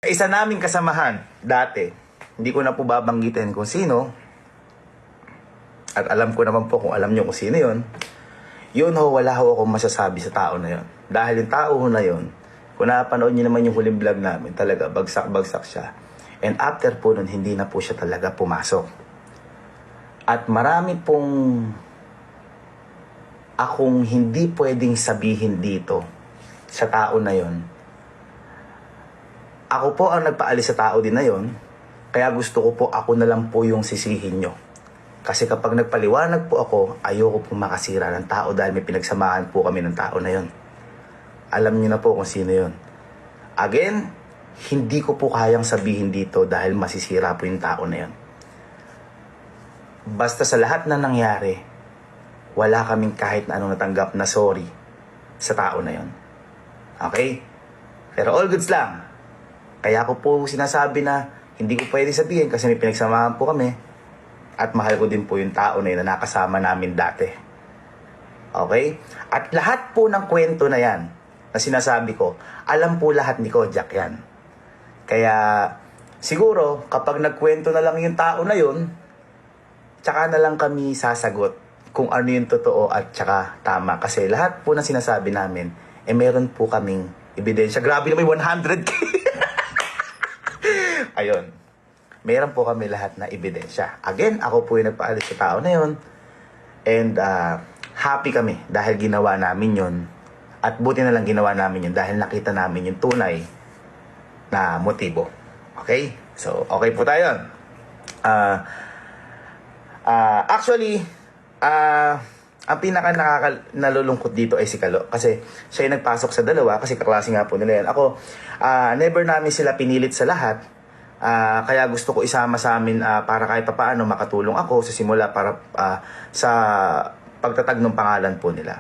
Isa naming kasamahan dati, hindi ko na po babanggitin kung sino, at alam ko naman po kung alam nyo kung sino yun. Yun ho, wala ho akong masasabi sa tao na yun. Dahil yung tao ho na yun, kung napanood nyo naman yung huling vlog namin, talaga bagsak-bagsak siya. And after po nun, hindi na po siya talaga pumasok. At marami pong akong hindi pwedeng sabihin dito sa tao na yun. Ako po ang nagpaalis sa tao din na yun, kaya gusto ko po ako na lang po yung sisihin nyo. Kasi kapag nagpaliwanag po ako, ayoko pong makasira ng tao dahil may pinagsamahan po kami ng tao na yun. Alam niyo na po kung sino yun. Again, hindi ko po kayang sabihin dito dahil masisira po yung tao na yun. Basta sa lahat na nangyari, wala kaming kahit na anong natanggap na sorry sa tao na yun. Okay? Pero all goods lang. Kaya ko po sinasabi na hindi ko pwede sabihin kasi may pinagsamahan po kami. At mahal ko din po yung tao na yun na nakasama namin dati. Okay? At lahat po ng kwento na yan, na sinasabi ko, alam po lahat ni Kojak yan. Kaya, siguro, kapag nagkwento na lang yung tao na yun, tsaka na lang kami sasagot kung ano yung totoo at tsaka tama. Kasi lahat po na sinasabi namin, meron po kaming ebidensya. Grabe na may 100k! Ayun. Meron po kami lahat na ebidensya. Again, ako po yung nagpaalis sa tao na yun. And happy kami dahil ginawa namin yun. At buti na lang ginawa namin yun dahil nakita namin yung tunay na motibo. Okay? So, okay po tayo. Actually, ang pinaka nalulungkot dito ay si Kalo. Kasi siya yung nagpasok sa dalawa kasi kaklase nga po nila yan. Ako, never namin sila pinilit sa lahat. Kaya gusto ko isama sa amin para kahit papaano makatulong ako sa simula para sa pagtatag ng pangalan po nila.